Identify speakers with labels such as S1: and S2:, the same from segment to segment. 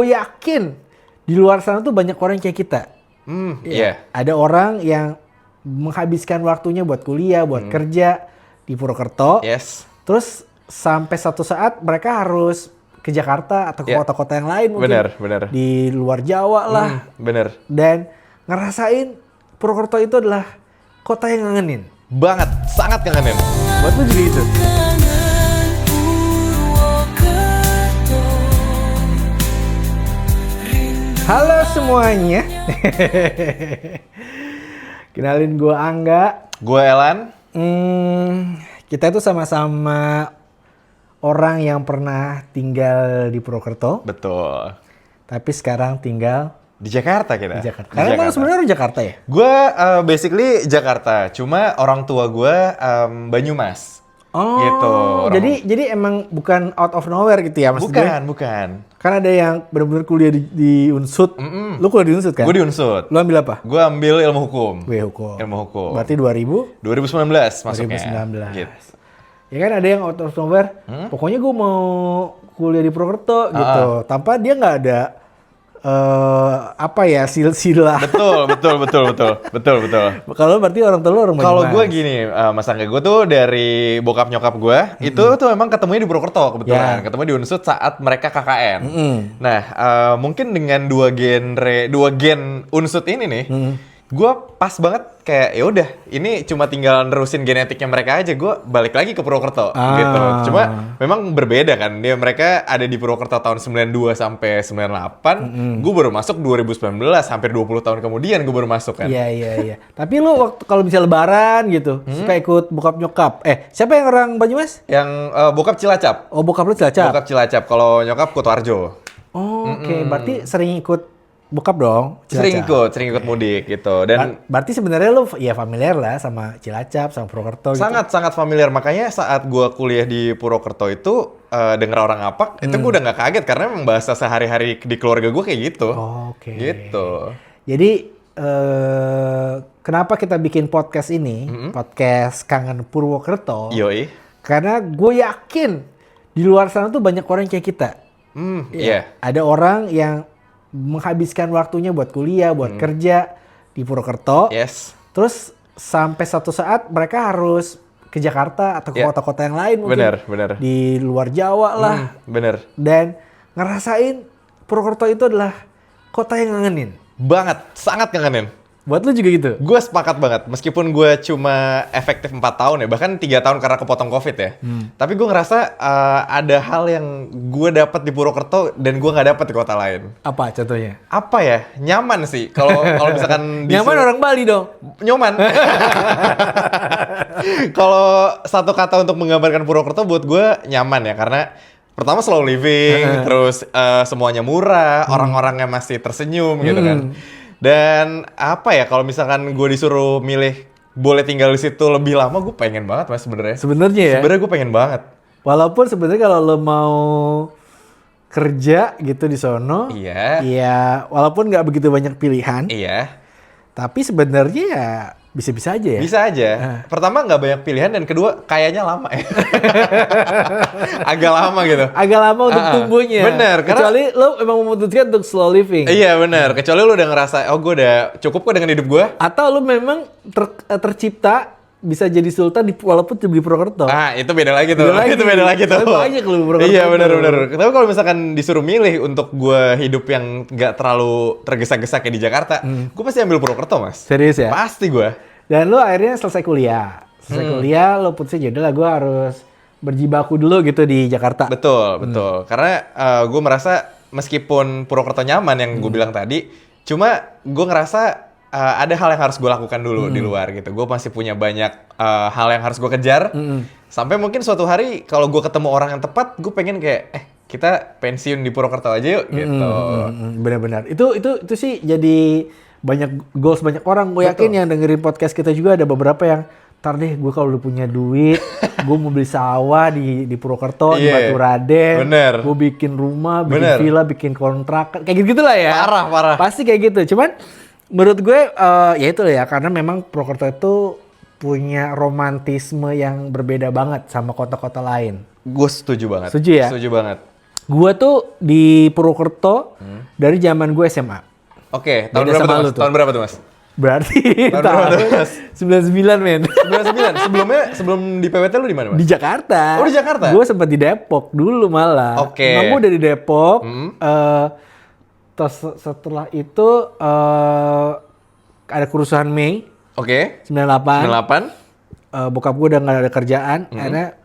S1: Gue yakin di luar sana tuh banyak orang kayak kita.
S2: Iya.
S1: Ada orang yang menghabiskan waktunya buat kuliah, buat kerja di Purwokerto.
S2: Yes.
S1: Terus sampai satu saat mereka harus ke Jakarta atau ke kota-kota yang lain mungkin.
S2: Bener.
S1: Di luar Jawa lah.
S2: Bener.
S1: Dan ngerasain Purwokerto itu adalah kota yang ngangenin.
S2: Banget, sangat kangenin.
S1: Buat lu juga itu. Halo semuanya. Kenalin gue Angga.
S2: Gue Elan.
S1: Kita tuh sama-sama orang yang pernah tinggal di Purwokerto.
S2: Betul.
S1: Tapi sekarang tinggal
S2: Di Jakarta kita.
S1: di Jakarta. Karena emang sebenarnya orang Jakarta ya?
S2: Gue basically Jakarta, cuma orang tua gue Banyumas.
S1: Oh,
S2: Gitu.
S1: jadi emang bukan out of nowhere gitu ya maksud gue?
S2: Bukan.
S1: Kan ada yang benar-benar kuliah di Unsud. Lu kuliah di Unsud kan?
S2: Gue di Unsud.
S1: Lu ambil apa?
S2: Gue ambil ilmu hukum.
S1: Hukum.
S2: Ilmu hukum.
S1: Berarti 2019
S2: 2019 masuknya.
S1: 2019.
S2: Gitu.
S1: Ya kan ada yang out of nowhere. Pokoknya gue mau kuliah di Purwokerto gitu. Tanpa dia nggak ada silsilah.
S2: Betul.
S1: Kalau berarti orang tua lu orang
S2: Kalau
S1: Banyumas.
S2: gue gini, Mas Angga, gue tuh dari bokap nyokap gue, itu tuh memang ketemunya di Purwokerto kebetulan. Ketemu di Unsud saat mereka KKN. Nah, mungkin dengan dua gen Unsud ini nih, gue pas banget kayak ya udah, ini cuma tinggal nerusin genetiknya mereka aja. Gue balik lagi ke Purwokerto gitu. Cuma memang berbeda kan. Mereka ada di Purwokerto tahun 92 sampai 98. Gue baru masuk 2019, hampir 20 tahun kemudian gue baru masuk kan.
S1: Iya. Tapi lu waktu kalau bisa lebaran gitu, suka ikut bokap nyokap. Siapa yang orang Banyumas?
S2: Yang bokap Cilacap.
S1: Oh, bokap lu Cilacap.
S2: Bokap Cilacap, kalau nyokap Kutoarjo.
S1: Oh, oke. Berarti sering ikut bokap dong? Cilacap.
S2: Sering ikut mudik gitu. Dan
S1: Berarti sebenarnya lu ya familiar lah sama Cilacap, sama Purwokerto gitu.
S2: sangat familiar. Makanya saat gua kuliah di Purwokerto itu denger orang ngapak, itu gua udah nggak kaget karena memang bahasa sehari-hari di keluarga gua kayak gitu.
S1: Oh, oke.
S2: Gitu.
S1: Jadi kenapa kita bikin podcast ini? Podcast Kangen Purwokerto.
S2: Yoi.
S1: Karena gue yakin di luar sana tuh banyak orang kayak kita.
S2: Iya.
S1: Ada orang yang menghabiskan waktunya buat kuliah, buat kerja di Purwokerto.
S2: Yes.
S1: Terus sampai satu saat mereka harus ke Jakarta atau ke kota-kota yang lain mungkin.
S2: Bener.
S1: Di luar Jawa lah.
S2: Bener.
S1: Dan ngerasain Purwokerto itu adalah kota yang ngangenin.
S2: Banget. Sangat kangenin.
S1: Buat lu juga gitu?
S2: Gue sepakat banget, meskipun gue cuma efektif 4 tahun ya, bahkan 3 tahun karena kepotong COVID ya. Tapi gue ngerasa ada hal yang gue dapat di Purwokerto dan gue nggak dapat di kota lain.
S1: Apa contohnya?
S2: Apa ya? Nyaman sih. Kalau misalkan
S1: Nyaman orang Bali dong?
S2: Nyoman. Kalau satu kata untuk menggambarkan Purwokerto buat gue nyaman ya, karena pertama slow living, terus semuanya murah, orang-orangnya masih tersenyum gitu kan. Dan apa ya, kalau misalkan gue disuruh milih boleh tinggal di situ lebih lama, gue pengen banget mas sebenarnya.
S1: Sebenarnya ya?
S2: Sebenarnya gue pengen banget.
S1: Walaupun sebenarnya kalau lo mau kerja gitu di sono, iya, walaupun nggak begitu banyak pilihan, tapi sebenarnya ya bisa-bisa aja ya.
S2: Bisa aja. Pertama nggak banyak pilihan, dan kedua kayaknya lama ya. Agak lama gitu.
S1: Agak lama untuk tumbuhnya.
S2: Bener.
S1: Kecuali lo emang memutuskan untuk slow living.
S2: Iya bener. Kecuali lo udah ngerasa, oh gue udah cukup kok dengan hidup gue.
S1: Atau lo memang tercipta bisa jadi sultan walaupun di Purwokerto.
S2: Itu beda lagi tuh. Itu beda lagi tuh.
S1: Banyak lo Purwokerto.
S2: Iya bener. Tapi kalau misalkan disuruh milih untuk gue hidup yang nggak terlalu tergesa-gesa kayak di Jakarta, gue pasti ambil Purwokerto mas.
S1: Serius ya?
S2: Pasti gue.
S1: Dan lo akhirnya selesai kuliah. Kuliah lo putusin jadi lah gue harus berjibaku dulu gitu di Jakarta.
S2: Betul. Karena gue merasa meskipun Purwokerto nyaman yang gue bilang tadi, cuma gue ngerasa ada hal yang harus gue lakukan dulu di luar gitu. Gue masih punya banyak hal yang harus gue kejar. Sampai mungkin suatu hari kalau gue ketemu orang yang tepat, gue pengen kayak kita pensiun di Purwokerto aja yuk gitu.
S1: Benar-benar. Itu sih jadi banyak goals banyak orang. Gue yakin yang dengerin podcast kita juga ada beberapa yang ntar deh gue kalau udah punya duit, gue mau beli sawah di Purwokerto, di Baturaden, gue bikin rumah, bikin villa, bikin kontrakan, kayak gitu lah ya.
S2: Parah.
S1: Pasti kayak gitu. Cuman menurut gue ya itu ya, karena memang Purwokerto itu punya romantisme yang berbeda banget sama kota-kota lain.
S2: Gue setuju banget.
S1: Setuju ya?
S2: Setuju banget.
S1: Gua tuh di Purwokerto dari zaman gue SMA.
S2: Oke, tahun
S1: Beda
S2: berapa
S1: sama
S2: tuh
S1: lu
S2: Mas?
S1: tuh.
S2: Tahun berapa tuh Mas?
S1: Berarti
S2: Tahun berapa tuh Mas?
S1: 99 men.
S2: 99. Sebelum di PWT lu di mana Mas?
S1: Di Jakarta.
S2: Oh, di Jakarta?
S1: Gue sempat di Depok dulu malah.
S2: Oke.
S1: Emang gue dari Depok. Terus setelah itu ada kerusuhan Mei
S2: Oke.
S1: 98.
S2: 98.
S1: Bokap gue udah gak ada kerjaan. Akhirnya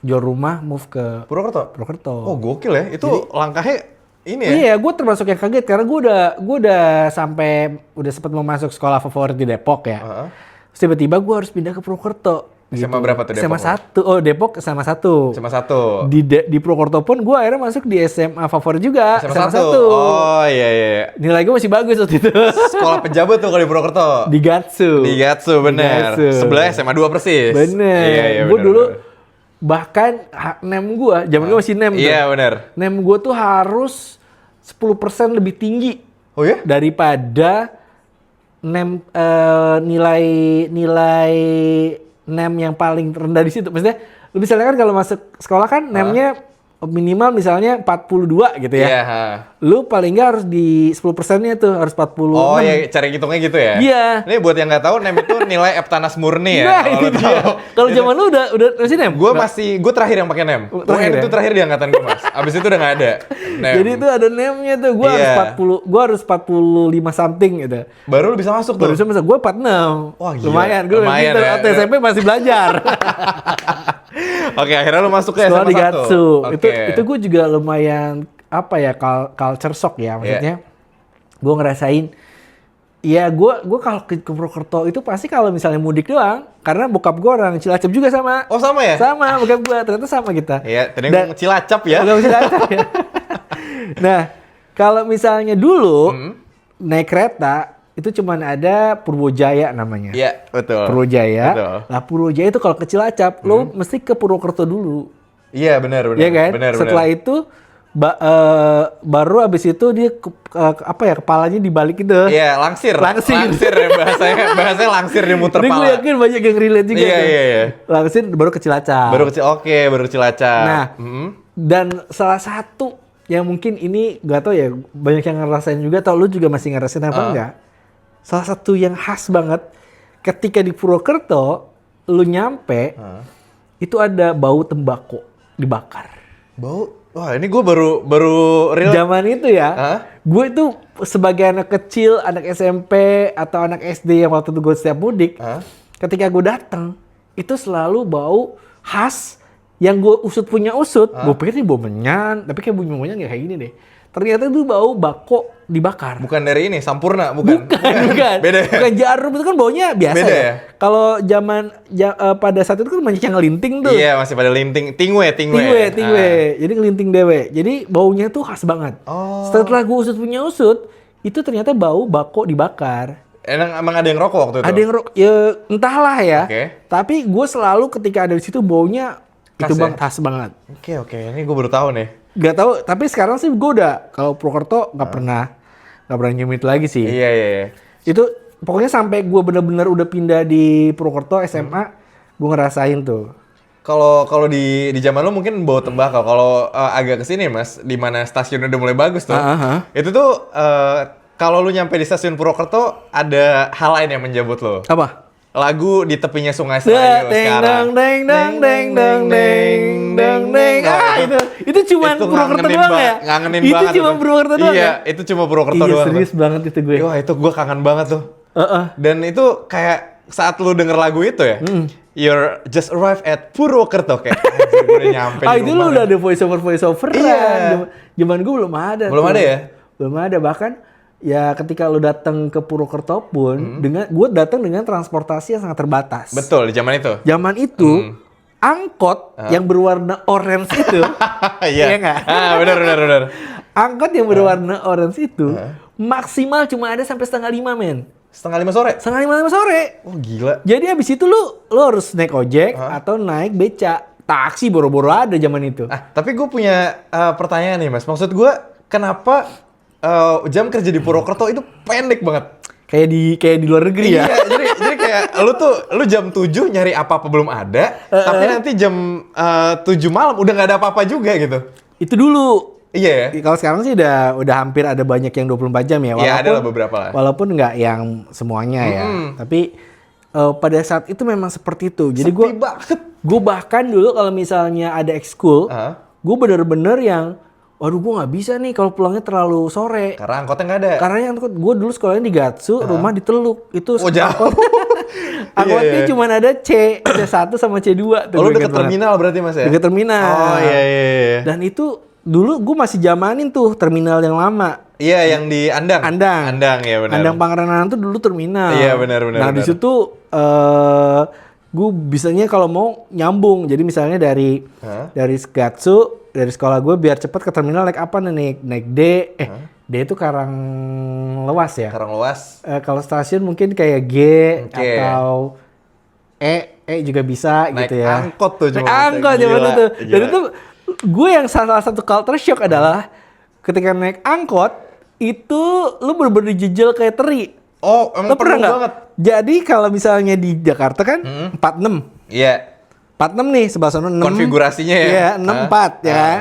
S1: jual rumah, move ke
S2: Purwokerto.
S1: Purwokerto.
S2: Oh, gokil ya. Itu langkahnya ini ya.
S1: Iya, gue termasuk yang kaget karena gue udah sempat mau masuk sekolah favorit di Depok ya. Terus tiba-tiba gue harus pindah ke Purwokerto.
S2: SMA berapa tuh Depok?
S1: SMA 1. Oh, Depok SMA 1.
S2: SMA 1.
S1: Di Purwokerto pun gue akhirnya masuk di SMA favorit juga.
S2: SMA 1. Oh, iya.
S1: Nilai gue masih bagus waktu itu.
S2: Sekolah pejabat tuh kalau di Purwokerto.
S1: Di Gatsu.
S2: Di Gatsu, bener.
S1: Di Gatsu.
S2: Sebelah SMA 2 persis.
S1: Bener.
S2: Iya,
S1: Gue
S2: bener,
S1: dulu
S2: bener.
S1: bahkan nem gue, zaman gue masih nem tuh.
S2: Iya, bener.
S1: Nem gue tuh harus 10% lebih tinggi
S2: Oh ya?
S1: daripada nem nilai nem yang paling rendah di situ. Maksudnya lu misalnya kan kalau masuk sekolah kan nemnya minimal misalnya 42 gitu ya.
S2: Iya.
S1: Lu paling nggak harus di 10%-nya tuh harus 40.
S2: Oh ya, cari hitungnya gitu ya?
S1: Iya.
S2: Ini buat yang nggak tahu, nem itu nilai Eptanas murni ya.
S1: Nah,
S2: kalau
S1: itu
S2: lu
S1: dia.
S2: tahu.
S1: Kalau zaman lu udah masih nem?
S2: Gue terakhir yang pakai nem.
S1: Terakhir
S2: UN
S1: ya?
S2: itu terakhir di angkatan gue Mas. Abis itu udah nggak ada. Nem.
S1: Jadi itu ada nemnya tuh. Gua
S2: Iya.
S1: harus 45 something gitu.
S2: Baru lu bisa masuk tuh.
S1: Baru sama gue 46.
S2: Wah, gila.
S1: Lumayan, gue
S2: Lumayan
S1: pinter.
S2: ya.
S1: Waktu SMP masih belajar.
S2: Oke, akhirnya lu masuk ke
S1: Sekolah
S2: SMA
S1: di
S2: 1.
S1: Gatsu.
S2: Oke.
S1: Itu gue juga lumayan apa ya culture shock ya maksudnya. Gue ngerasain ya gue kalau ke Purwokerto itu pasti kalau misalnya mudik doang karena bokap gue orang Cilacap juga sama.
S2: Oh, sama ya?
S1: Sama bokap gue ternyata sama kita.
S2: Iya, tadi ngomong Cilacap ya.
S1: Bokap Cilacap ya. Nah, kalau misalnya dulu naik kereta itu cuman ada Purwojaya namanya.
S2: Iya, betul.
S1: Purwojaya.
S2: Betul.
S1: Lah Purwojaya itu kalau ke Cilacap lo mesti ke Purwokerto dulu.
S2: Iya, benar.
S1: Iya kan?
S2: Benar.
S1: Setelah itu baru abis itu dia kepalanya dibalik itu.
S2: Iya, langsir.
S1: Langsir
S2: ya bahasanya langsir dimuter
S1: Ini gue
S2: pala.
S1: yakin banyak yang relate juga.
S2: Iya,
S1: tuh.
S2: iya.
S1: Langsir baru ke Cilacap.
S2: Baru Cilacap.
S1: Nah, dan salah satu yang mungkin ini gak tau ya banyak yang ngerasain juga atau lu juga masih ngerasain apa enggak? Salah satu yang khas banget ketika di Purwokerto lu nyampe itu ada bau tembakau dibakar.
S2: Bau? Wah, ini gue baru real.
S1: Zaman itu ya, gue itu sebagai anak kecil, anak SMP atau anak SD yang waktu itu gue setiap mudik, ketika gue datang itu selalu bau khas yang gue punya usut. Gue pikir ini bau menyan, tapi kayak bunyi menyan nggak kayak gini deh. Ternyata itu bau bako dibakar.
S2: Bukan dari ini, Sampurna, bukan.
S1: Bukan.
S2: Beda.
S1: Bukan jarum itu kan baunya biasa
S2: Beda ya?
S1: Kalau pada saat itu kan banyak yang ngelinting tuh.
S2: Iya, masih pada linting. Tingwe.
S1: Jadi ngelinting dewe. Jadi baunya tuh khas banget.
S2: Oh.
S1: Setelah gue punya usut, itu ternyata bau bako dibakar.
S2: Emang ada yang rokok waktu itu?
S1: Ada yang ya entahlah ya.
S2: Oke.
S1: Tapi gue selalu ketika ada di situ baunya
S2: Khas
S1: itu
S2: ya?
S1: khas banget.
S2: Oke. Ini gue baru tahu nih.
S1: Gak tahu, tapi sekarang sih gue udah kalau Purwokerto nggak pernah nyium itu lagi sih.
S2: Iya.
S1: Itu pokoknya sampai gue bener-bener udah pindah di Purwokerto SMA, gue ngerasain tuh.
S2: Kalau di zaman lu mungkin bau tembakau. Kalau agak kesini Mas, di mana stasiun udah mulai bagus tuh. Itu tuh kalau lu nyampe di stasiun Purwokerto ada hal lain yang menjemput lo.
S1: Apa?
S2: Lagu di tepinya Sungai Serayu sekarang.
S1: Deng. Itu cuma Purwokerto doang ya?
S2: Ngangenin
S1: itu
S2: banget.
S1: Cuma Purwokerto doang
S2: iya,
S1: ya?
S2: itu cuma Purwokerto
S1: Iya,
S2: doang.
S1: serius banget itu gue.
S2: Wah, itu gue kangen banget tuh. Dan itu kayak saat lu denger lagu itu ya, you're just arrived at Purwokerto kayak anjir, gue udah nyampe di
S1: Itu
S2: rumah.
S1: lu udah ada voice-over.
S2: Iya.
S1: Zaman gue belum ada.
S2: Belum ada ya?
S1: Belum ada, bahkan ya ketika lu datang ke Purwokerto pun gue datang dengan transportasi yang sangat terbatas.
S2: Betul, di zaman itu.
S1: Zaman itu angkot yang berwarna orange itu,
S2: Iya
S1: nggak?
S2: Benar.
S1: Angkot yang berwarna orange itu maksimal cuma ada sampai 4:30 men.
S2: 4:30 sore?
S1: 4:30 sore.
S2: Oh gila.
S1: Jadi abis itu lu harus naik ojek atau naik beca. Taksi boro-boro ada zaman itu.
S2: Tapi gue punya pertanyaan nih Mas. Maksud gue, kenapa jam kerja di Purwokerto itu pendek banget?
S1: Kayak di luar negeri ya.
S2: Iya, jadi kayak lu jam 7 nyari apa-apa belum ada, tapi nanti jam 7 malam udah nggak ada apa-apa juga gitu.
S1: Itu dulu.
S2: Iya ya?
S1: Kalau sekarang sih udah hampir ada banyak yang 24 jam ya.
S2: Iya, ada lah beberapa lah.
S1: Walaupun nggak yang semuanya ya. Tapi pada saat itu memang seperti itu. Jadi
S2: Sepi banget.
S1: gue bahkan dulu kalau misalnya ada ekskul, gue bener-bener yang, waduh gue nggak bisa nih kalau pulangnya terlalu sore.
S2: Karena angkotnya nggak ada.
S1: Karena yang gue dulu sekolahnya di Gatsu, rumah di Teluk. Itu
S2: jauh.
S1: angkotnya cuma ada C1 sama C2.
S2: Oh, lu deket terminal berarti Mas ya?
S1: Deket terminal.
S2: Oh iya.
S1: Dan itu dulu gue masih zamanin tuh terminal yang lama.
S2: Iya, yang di Andang. Andang ya benar.
S1: Andang Pangeran tuh dulu terminal.
S2: Iya benar.
S1: Nah di situ gue bisanya kalau mau nyambung. Jadi misalnya dari Gatsu, dari sekolah gue biar cepet ke terminal naik apa nih? Naik D. D itu Karang Lewas ya.
S2: Karang Lewas.
S1: Kalau stasiun mungkin kayak G atau E juga bisa
S2: naik
S1: gitu ya.
S2: Naik angkot tuh cuma.
S1: Naik angkot zaman itu. Dan itu gue yang salah satu culture shock adalah ketika naik angkot itu lu bener-bener dijejel kayak teri.
S2: Oh, emang
S1: pernah
S2: penuh banget.
S1: Jadi kalau misalnya di Jakarta kan 46.
S2: Iya.
S1: 46 nih, sebelah sana 6.
S2: Konfigurasinya ya.
S1: Iya, 64 ya kan.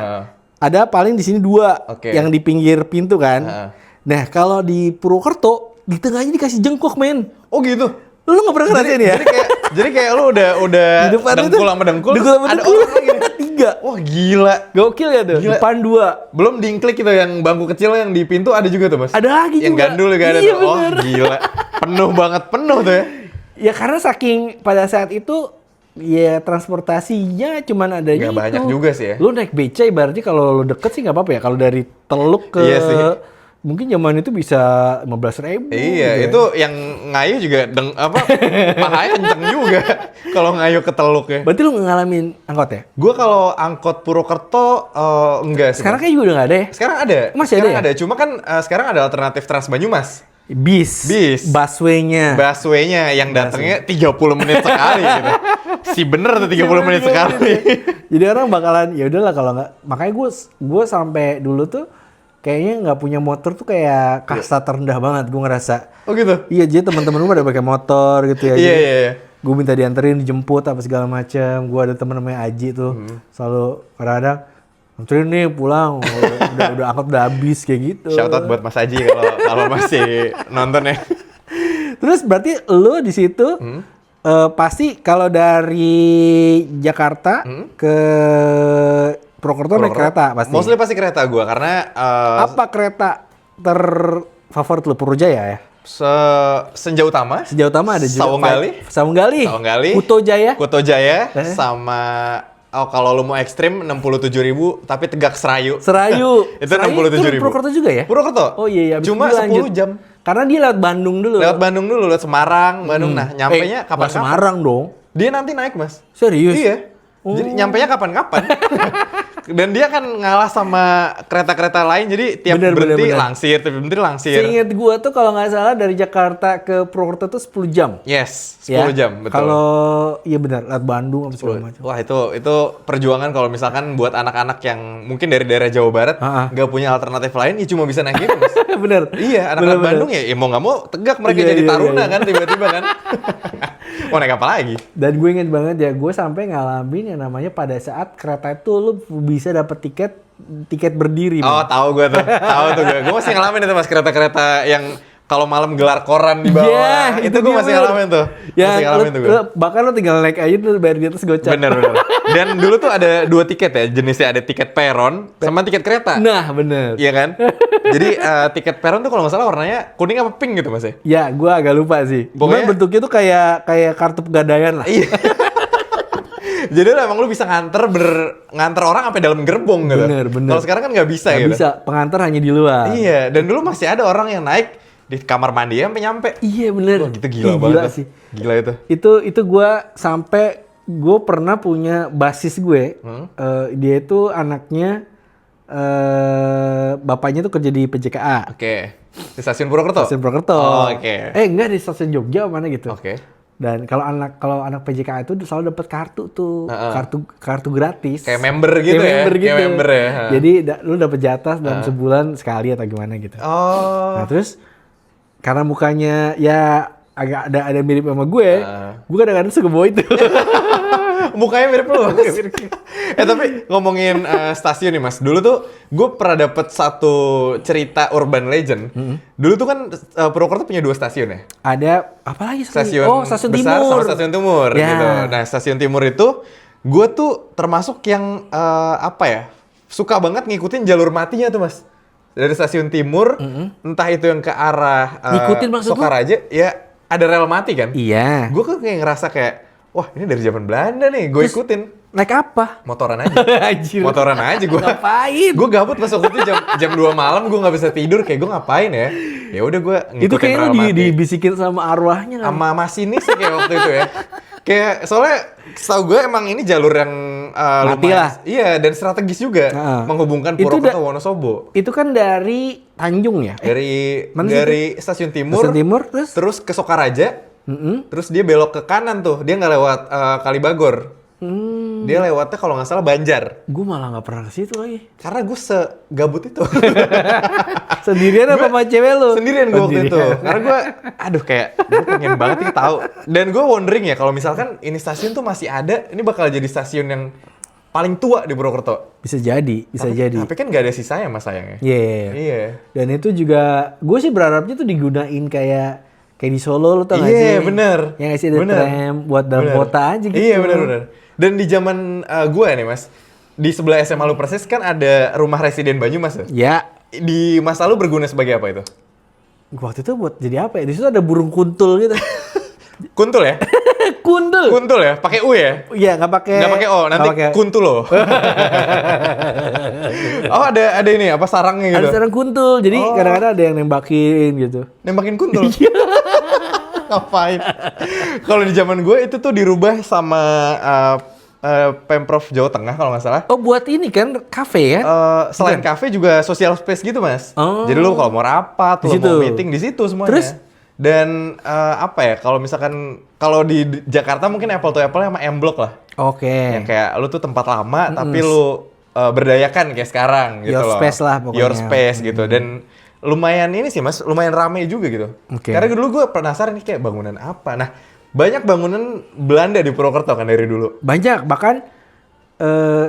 S1: Ada paling di sini 2 yang di pinggir pintu kan. Nah, kalau di Purwokerto di tengahnya dikasih jengkok, men.
S2: Oh gitu.
S1: Lu nggak pernah ngerasain ya?
S2: Jadi kayak lu udah dengkul sama dengkul. Ada orang lagi nih. 3. Wah gila.
S1: Gokil ya tuh.
S2: Gila.
S1: Depan 2.
S2: Belum diingklik itu yang bangku kecil yang di pintu ada juga tuh Mas.
S1: Ada lagi
S2: yang
S1: juga.
S2: Yang gandul juga ada
S1: iya,
S2: tuh. Oh gila. Penuh banget, penuh tuh ya.
S1: Ya karena saking pada saat itu ya transportasinya cuman adanya
S2: itu. Gak banyak juga sih ya.
S1: Lu naik beca ibaratnya kalau lu deket sih nggak apa-apa ya. Kalau dari Teluk ke mungkin zaman itu bisa 15.000.
S2: Iya, gitu. Itu yang ngayuh juga pahanya kenceng juga kalau ngayuh ke Teluk ya.
S1: Berarti lu ngalamin angkot ya?
S2: Gua kalau angkot Purwokerto enggak sih.
S1: Sekarang kayaknya juga udah nggak ada ya?
S2: Sekarang ada.
S1: Masih
S2: sekarang
S1: ada ya?
S2: Cuma kan sekarang ada alternatif Trans Banyumas.
S1: Bis.
S2: Busway-nya yang datangnya 30 menit sekali gitu. Si bener tuh 30 menit sekali.
S1: Jadi orang bakalan ya udahlah kalau nggak, makanya gue sampai dulu tuh kayaknya nggak punya motor tuh kayak kasta terendah banget gue ngerasa.
S2: Oh gitu.
S1: Iya, jadi teman-teman gue pada pakai motor gitu ya.
S2: Iya.
S1: Gue minta dianterin, dijemput apa segala macam. Gue ada teman namanya Aji tuh, selalu kadang-kadang anterin nih pulang, udah angkot udah habis kayak gitu.
S2: Shout out buat Mas Aji kalau masih nonton ya.
S1: Terus berarti lu di situ pasti kalau dari Jakarta ke Purwokerto naik kereta pasti.
S2: Mostly pasti kereta gua karena
S1: apa kereta terfavorit lu? Purwojaya ya?
S2: Senja Utama.
S1: Senja Utama ada juga.
S2: Sawunggali.
S1: Kuto Jaya.
S2: Sama kalau lu mau ekstrim 67.000 tapi Tegak Serayu. Itu 67.000.
S1: Itu Purwokerto juga ya?
S2: Purwokerto.
S1: Oh iya.
S2: Cuma 10 jam.
S1: Karena dia lewat Bandung dulu.
S2: Lewat Semarang, Bandung. Nah, nyampenya kapan?
S1: Semarang dong.
S2: Dia nanti naik, Mas.
S1: Serius?
S2: Iya. Jadi nyampenya kapan-kapan. Dan dia kan ngalah sama kereta-kereta lain, jadi tiap berhenti langsir.
S1: Seingat gua tuh kalau nggak salah dari Jakarta ke Purwokerto tuh 10 jam.
S2: Yes, 10 jam, betul.
S1: Kalau iya benar, lewat Bandung apa segala macam.
S2: Wah itu perjuangan kalau misalkan buat anak-anak yang mungkin dari daerah Jawa Barat nggak punya alternatif lain, ya cuma bisa naik itu, Mas.
S1: Bener.
S2: Iya, anak-anak Bandung ya mau nggak mau Tegak mereka jadi taruna kan tiba-tiba kan. Mau naik apa lagi?
S1: Dan gue inget banget ya, gue sampai ngalamin yang namanya pada saat kereta itu lu bisa dapet tiket berdiri.
S2: Oh, tahu gue tuh. Gue masih ngalamin itu Mas, kereta-kereta yang kalau malam gelar koran di bawah.
S1: Yeah, itu
S2: gue masih ngalamin tuh.
S1: Ya, bahkan lo tinggal naik aja tuh bayar di atas gocap.
S2: Bener. Dan dulu tuh ada 2 tiket ya, jenisnya ada tiket peron sama tiket kereta.
S1: Nah, bener.
S2: Iya kan? Jadi tiket peron tuh kalau nggak salah warnanya kuning apa pink gitu Mas ya?
S1: Ya, gue agak lupa sih. Pokoknya bentuknya tuh kayak kartu pegadaian lah.
S2: Iya. Jadi emang lu bisa nganter orang sampai dalam gerbong gitu.
S1: Bener.
S2: Kalau sekarang kan nggak bisa gitu.
S1: Nggak bisa, pengantar hanya di luar.
S2: Iya, dan dulu masih ada orang yang naik di kamar mandi sampai nyampe.
S1: Iya bener.
S2: Wah, gitu gila banget
S1: sih.
S2: Gila itu.
S1: Itu gue sampai gue pernah punya basis gue. Dia itu anaknya bapaknya tuh kerja di PJKA.
S2: Oke. Di stasiun Purwokerto. Oh, oke.
S1: Enggak, di stasiun Jogja mana gitu.
S2: Oke.
S1: Dan kalau anak PJKA itu selalu dapat kartu tuh, kartu gratis.
S2: Kayak member gitu ya. Kayak member ya.
S1: Jadi lu dapat jatah dalam sebulan sekali atau gimana gitu.
S2: Oh.
S1: Nah, terus karena mukanya ya agak ada mirip sama gue kadang-kadang suka bawa itu.
S2: Mukanya mirip lu. Tapi ngomongin stasiun nih Mas. Dulu tuh gue pernah dapet satu cerita urban legend. Dulu tuh kan Purwokerto punya 2 stasiun ya.
S1: Ada apa lagi?
S2: Stasiun
S1: Stasiun
S2: besar
S1: Timur.
S2: sama stasiun timur
S1: Ya.
S2: gitu. Nah, stasiun timur itu gue tuh termasuk yang apa ya? Suka banget ngikutin jalur matinya tuh Mas. Dari stasiun timur, entah itu yang ke arah
S1: Ngikutin maksud lu?
S2: Sokaraja, ya ada rel mati kan?
S1: Iya.
S2: Gue kan kayak ngerasa kayak, wah ini dari zaman Belanda nih, gue ikutin.
S1: Naik apa?
S2: Motoran aja.
S1: Anjir.
S2: Motoran aja gue.
S1: Ngapain?
S2: Gue gabut pas waktu itu jam 2 malam, gue nggak bisa tidur, kayak gue ngapain ya? Ya udah gue ngikutin
S1: Itu kayaknya
S2: rel
S1: lu
S2: mati.
S1: dibisikin sama arwahnya kan?
S2: Sama masinis sih kayak waktu itu ya. Kayak soalnya setahu gue emang ini jalur yang
S1: Mati
S2: lumayan,
S1: lah.
S2: Iya, dan strategis juga menghubungkan
S1: Itu
S2: Purwokerto Wonosobo.
S1: Itu kan dari Tanjung ya?
S2: Dari
S1: sih
S2: dari stasiun timur,
S1: Stasiun Timur terus?
S2: ke Sokaraja, terus dia belok ke kanan tuh, dia nggak lewat Kalibagor, dia lewatnya kalau nggak salah Banjar.
S1: Gue malah nggak pernah ke situ lagi.
S2: Karena gue segabut itu.
S1: Sendirian apa sama cewek lu?
S2: Sendirian gue waktu
S1: Sendirian.
S2: itu. Karena gue, aduh kayak gue pengen banget nih tahu. Dan gue wondering ya kalau misalkan ini stasiun tuh masih ada, ini bakal jadi stasiun yang paling tua di Purwokerto.
S1: Bisa jadi, bisa jadi.
S2: Tapi kan nggak ada sisanya mas sayangnya.
S1: Iya.
S2: Iya.
S1: Dan itu juga, gue sih berharapnya tuh digunain kayak di Solo, lu tau gak sih?
S2: Iya bener.
S1: Yang ngasih ada
S2: Bener.
S1: tram buat dalam
S2: Bener.
S1: kota aja gitu.
S2: Iya bener. Dan di zaman gue nih mas, di sebelah SMA lu persis kan ada rumah residen Banyumas ya?
S1: Ya.
S2: Di masa lu berguna sebagai apa itu?
S1: Waktu itu buat jadi apa ya? Di situ ada burung kuntul gitu.
S2: Kuntul ya?
S1: Kuntul.
S2: Kuntul ya? Pakai U ya?
S1: Iya, nggak pakai.
S2: Nggak pakai O, nanti
S1: nggak pakai-
S2: kuntul loh. Oh ada ini apa sarangnya gitu?
S1: Ada sarang kuntul. Jadi kadang-kadang ada yang nembakin gitu.
S2: Nembakin kuntul. Ngapain? Kalau di zaman gue itu tuh dirubah sama Pemprov Jawa Tengah kalau nggak salah.
S1: Oh, buat ini kan kafe ya?
S2: Selain kafe juga social space gitu mas.
S1: Oh.
S2: Jadi lu kalau mau rapat,
S1: Di
S2: lu mau
S1: situ.
S2: meeting di situ semuanya.
S1: Terus?
S2: Dan apa ya? Kalau misalkan kalau di Jakarta mungkin apple to apple sama M Block lah.
S1: Oke.
S2: Yang kayak lu tuh tempat lama tapi lu berdayakan kayak sekarang gitu
S1: Your
S2: loh.
S1: space lah pokoknya.
S2: Your space gitu. Dan lumayan ini sih mas, lumayan rame juga gitu.
S1: Oke.
S2: Karena dulu gue penasaran nih kayak bangunan apa. Nah banyak bangunan Belanda di Purwokerto kan dari dulu.
S1: Banyak, bahkan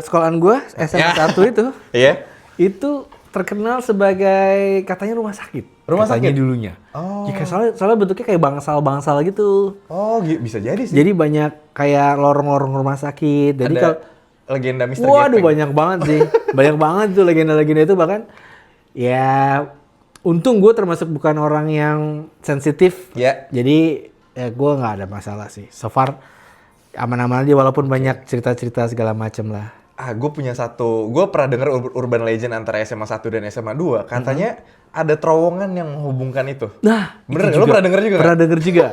S1: sekolahan gue SMA 1 itu
S2: Iya.
S1: itu terkenal sebagai katanya rumah sakit.
S2: Rumah
S1: katanya
S2: sakit?
S1: dulunya.
S2: Oh.
S1: Ya, soalnya bentuknya kayak bangsal-bangsal gitu.
S2: Oh bisa jadi sih.
S1: Jadi banyak kayak lorong-lorong rumah sakit. Jadi
S2: Ada
S1: kalau
S2: legenda Mr.
S1: waduh
S2: Gepeng.
S1: banyak banget sih. Banyak banget tuh legenda-legenda itu, bahkan ya untung gue termasuk bukan orang yang sensitif.
S2: Ya.
S1: Jadi ya gue nggak ada masalah sih. So far aman-aman aja walaupun banyak cerita-cerita segala macem lah.
S2: Gue punya gue pernah denger urban legend antara SMA 1 dan SMA 2. Katanya ada terowongan yang menghubungkan itu.
S1: Nah,
S2: Bener,
S1: itu
S2: lu pernah denger juga
S1: Pernah
S2: kan?
S1: denger juga.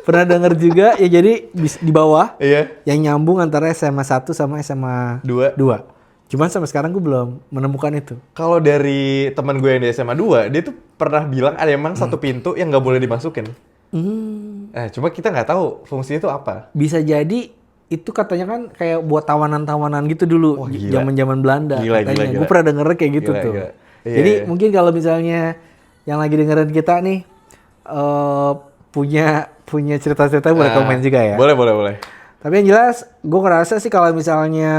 S1: Pernah denger juga ya, jadi di bawah
S2: Iya.
S1: yang nyambung antara SMA 1 sama SMA
S2: Dua.
S1: 2. Cuman sampai sekarang gue belum menemukan itu.
S2: Kalau dari teman gue yang di SMA 2, dia tuh pernah bilang ada emang satu pintu yang nggak boleh dimasukin. Cuma kita nggak tahu fungsinya itu apa.
S1: Bisa jadi itu katanya kan kayak buat tawanan-tawanan gitu dulu,
S2: Wah, gila.
S1: zaman-zaman Belanda.
S2: Gila,
S1: katanya.
S2: gila.
S1: Gue pernah denger kayak gitu
S2: Gila,
S1: tuh.
S2: gila. Iya,
S1: Jadi
S2: iya.
S1: mungkin kalau misalnya yang lagi dengerin kita nih punya cerita-cerita boleh komen juga ya.
S2: Boleh.
S1: Tapi yang jelas, gue ngerasa sih kalau misalnya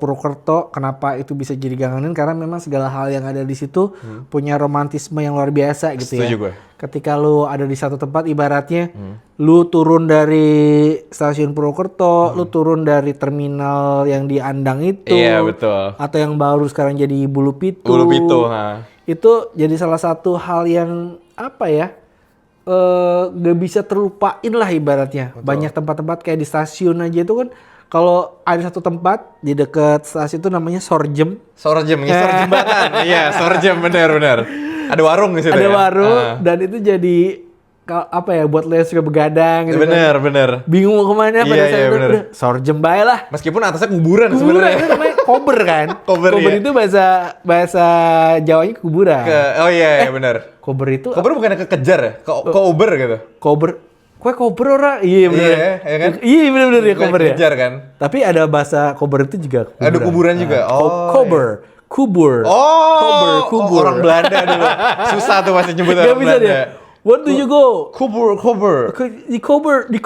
S1: Purwokerto, kenapa itu bisa jadi gangenin? Karena memang segala hal yang ada di situ punya romantisme yang luar biasa gitu ya.
S2: Setuju gue.
S1: Ketika lu ada di satu tempat, ibaratnya lu turun dari stasiun Purwokerto, lu turun dari terminal yang di Andang itu,
S2: Iya, betul.
S1: atau yang baru sekarang jadi Bulu Pitu.
S2: Bulu Pitu, ha.
S1: Itu jadi salah satu hal yang apa ya? Gak bisa terlupain lah ibaratnya.
S2: Betul.
S1: Banyak tempat-tempat kayak di stasiun aja itu kan, kalau ada satu tempat di dekat stasiun itu namanya Sorjem.
S2: Sorjem jembatan. Iya, Sorjem benar. Ada warung di situ
S1: Ada
S2: ya.
S1: warung dan itu jadi apa ya, buat lo yang suka begadang gitu kan.
S2: Bener.
S1: Bingung mau kemana pada
S2: Iya,
S1: saat
S2: iya,
S1: itu
S2: bener.
S1: udah Sorjem bae lah.
S2: Meskipun atasnya kuburan
S1: Kuburan
S2: sebenarnya.
S1: itu namanya kober kan.
S2: Kober, iya.
S1: itu bahasa Jawanya kuburan.
S2: Oh iya, benar.
S1: Kober itu
S2: Kober bukannya kekejar ya? Ke Uber gitu.
S1: kober. Kue kober ora? Iya bener.
S2: Iya kan?
S1: Iya bener ya kober ya.
S2: Kejar kan?
S1: Tapi ada bahasa kober itu juga kuburan.
S2: Ada kuburan juga.
S1: Kober. Kubur.
S2: Oh,
S1: Kober, kubur.
S2: orang Belanda dulu. Susah tuh masih nyebut orang
S1: Gak bisa
S2: Belanda.
S1: dia. Where do you go?
S2: Cover.
S1: Di cover di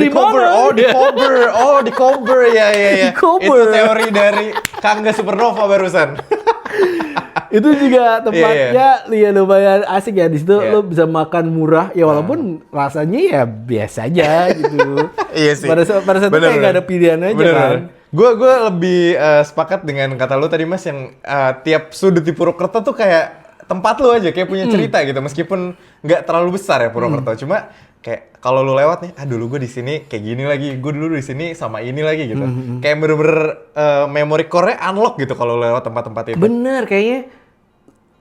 S1: mana?
S2: Di cover. Ya.
S1: Di cover.
S2: Itu teori dari Kangga Supernova barusan.
S1: Itu juga tempatnya ya lumayan asik ya. Di situ lo bisa makan murah ya walaupun rasanya ya biasa aja gitu.
S2: Iya sih.
S1: Pada saat itu kayak gak ada pilihan aja kan.
S2: Gue lebih sepakat dengan kata lu tadi Mas yang tiap sudut di Purwokerto tuh kayak tempat lu aja kayak punya cerita gitu meskipun nggak terlalu besar ya Purwokerto. Cuma kayak kalau lu lewat nih, dulu gue di sini kayak gini lagi, gue dulu di sini sama ini lagi gitu. Kayak bener-bener memory core-nya unlock gitu kalau lewat tempat-tempat itu.
S1: Bener kayaknya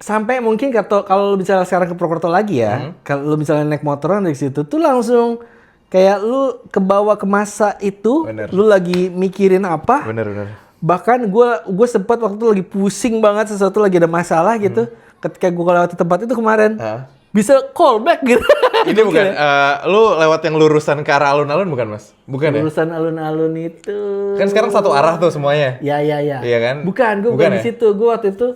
S1: sampai mungkin kalau lu bicara sekarang ke Purwokerto lagi ya, kalau lu misalnya naik motoran dari situ tuh langsung kayak lu kebawa ke masa itu, lu lagi mikirin apa?
S2: Bener.
S1: Bahkan gue sempat waktu itu lagi pusing banget sesuatu lagi ada masalah gitu. Ketika gue lewat tempat itu kemarin, bisa callback gitu.
S2: Ini bukan, lu lewat yang lurusan ke arah alun-alun bukan Mas? Bukan
S1: lurusan alun-alun itu.
S2: Kan sekarang satu arah tuh semuanya.
S1: Ya.
S2: Iya kan?
S1: Bukan, gue bukan di situ. Gue waktu itu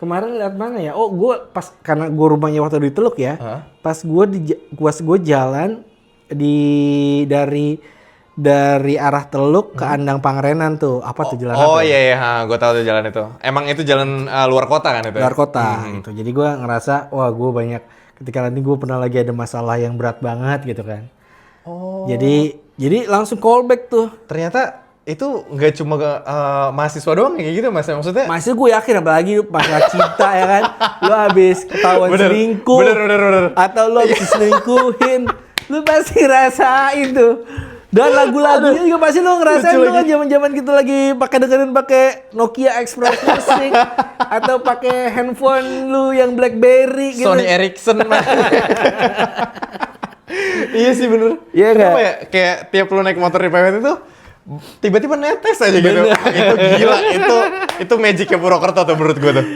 S1: kemarin lihat mana ya? Oh, gue pas karena gue rumahnya waktu di Teluk ya. Pas gue jalan dari arah Teluk ke Andang Pangerenan tuh. Apa tuh jalan apa?
S2: Oh iya, gue tahu tuh jalan itu. Emang itu jalan luar kota kan itu?
S1: Luar kota gitu. Jadi gue ngerasa wah gue banyak ketika nanti gue pernah lagi ada masalah yang berat banget gitu kan. Oh. Jadi langsung callback tuh.
S2: Ternyata itu nggak cuma mahasiswa doang kayak gitu Mas, maksudnya?
S1: Mahasiswa gue yakin apalagi masalah cinta ya kan. Lu habis ketahuan selingkuh.
S2: Bener.
S1: Atau lu habis diselingkuhin. Lu pasti rasain tuh. Dan lagu-lagunya juga pasti lu ngerasain lu kan zaman-zaman gitu lagi dengerin pakai Nokia Express Music atau pakai handphone lu yang BlackBerry gitu.
S2: Sony Ericsson. Iya sih bener.
S1: Iya
S2: kenapa ya? Kayak tiap lu naik motor di PWT itu tiba-tiba netes aja gitu. Itu gila, itu magicnya Purwokerto tuh menurut gue tuh.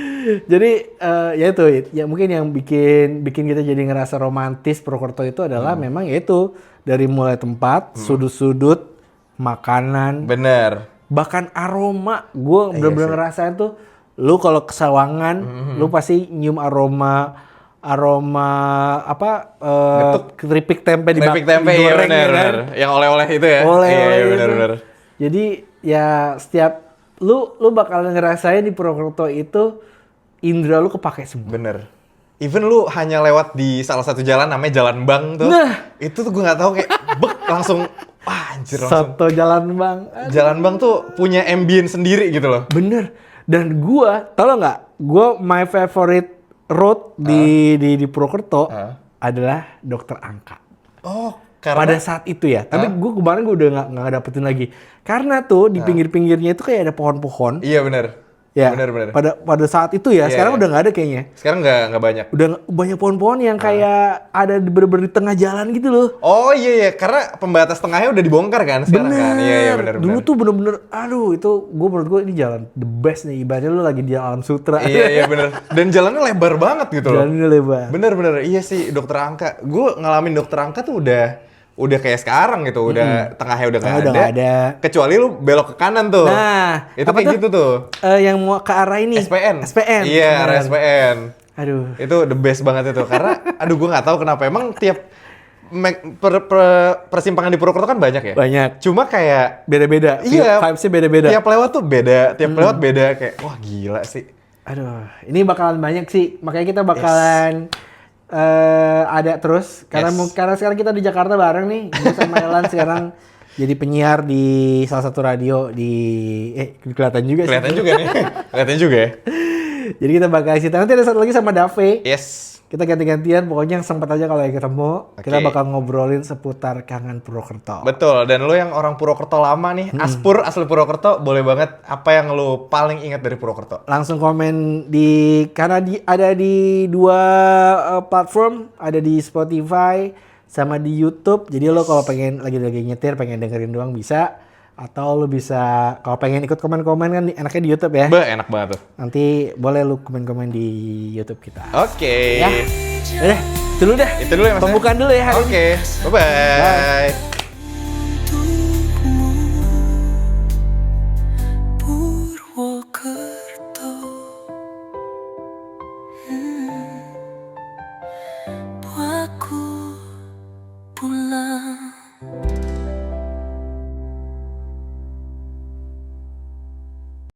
S1: Jadi ya itu ya mungkin yang bikin kita jadi ngerasa romantis Purwokerto itu adalah memang ya itu dari mulai tempat, sudut-sudut, makanan,
S2: bener,
S1: bahkan aroma. Gue bener-bener ngerasain tuh, lu kalau ke Sawangan, lu pasti nyium aroma apa? Keripik tempe digoreng,
S2: iya bener,
S1: ya kan?
S2: Yang oleh-oleh itu ya.
S1: Oleh-oleh
S2: iya,
S1: itu.
S2: bener.
S1: Jadi ya setiap lu bakal ngerasain di Purwokerto itu indra lu kepake semua.
S2: Bener. Even lu hanya lewat di salah satu jalan namanya Jalan Bang tuh.
S1: Nah,
S2: itu tuh gue nggak tahu kayak langsung anjir langsung.
S1: Soto Jalan Bang.
S2: Jalan Bang tuh punya ambience sendiri gitu loh.
S1: Bener. Dan gua, tau nggak? Gua my favorite road di Purwokerto adalah Dokter Angka.
S2: Oh, karena
S1: pada saat itu ya. Tapi gua kemarin udah nggak dapetin lagi. Karena tuh di pinggir-pinggirnya itu kayak ada pohon-pohon.
S2: Iya bener.
S1: Ya,
S2: bener.
S1: Pada saat itu ya, sekarang udah nggak ada kayaknya.
S2: Sekarang nggak banyak.
S1: Udah banyak pohon-pohon yang kayak ada bener-bener di tengah jalan gitu loh.
S2: Oh iya, karena pembatas tengahnya udah dibongkar kan sekarang kan. Iya bener.
S1: Dulu tuh bener-bener, aduh itu menurut gue ini jalan the best nih. Ibaratnya lu lagi di Alam Sutra.
S2: Iya bener. Dan jalannya lebar banget gitu loh.
S1: Jalannya lebar.
S2: Bener, iya sih Dokter Angka. Gue ngalamin Dokter Angka tuh udah kayak sekarang gitu, udah tengahnya udah nggak ada. Kecuali lu belok ke kanan tuh.
S1: Nah,
S2: itu kayak gitu tuh.
S1: Yang mau ke arah ini.
S2: SPN.
S1: Iya,
S2: arah SPN.
S1: Aduh.
S2: Itu the best banget itu karena gue nggak tahu kenapa emang tiap persimpangan di Purwokerto kan banyak ya.
S1: Banyak.
S2: Cuma kayak
S1: beda-beda.
S2: Iya.
S1: Vibes-nya beda-beda.
S2: Tiap lewat tuh beda, tiap lewat beda kayak wah gila sih.
S1: Aduh, ini bakalan banyak sih. Makanya kita bakalan ada terus karena sekarang kita di Jakarta bareng nih. Gue sama Elan sekarang jadi penyiar di salah satu radio di kelihatan juga
S2: sih. Kelihatan juga ya.
S1: Jadi kita bakal isi nanti ada satu lagi sama Dave.
S2: Yes.
S1: Kita ganti-gantian pokoknya yang sempat aja kalau yang ketemu kita bakal ngobrolin seputar kangen Purwokerto.
S2: Betul. Dan lo yang orang Purwokerto lama nih, Aspur asli Purwokerto, boleh banget apa yang lo paling ingat dari Purwokerto? Langsung komen
S1: karena ada di dua platform, ada di Spotify sama di YouTube. Jadi lo kalau pengen lagi nyetir, pengen dengerin doang bisa. Atau lu bisa kalau pengen ikut komen-komen kan enaknya di YouTube ya.
S2: Enak banget tuh.
S1: Nanti boleh lu komen-komen di YouTube kita.
S2: Oke.
S1: Ya. Itu dulu dah.
S2: Itu dulu ya Mas.
S1: Pembukaan dulu ya hari ini.
S2: Oke. Bye-bye. Bye.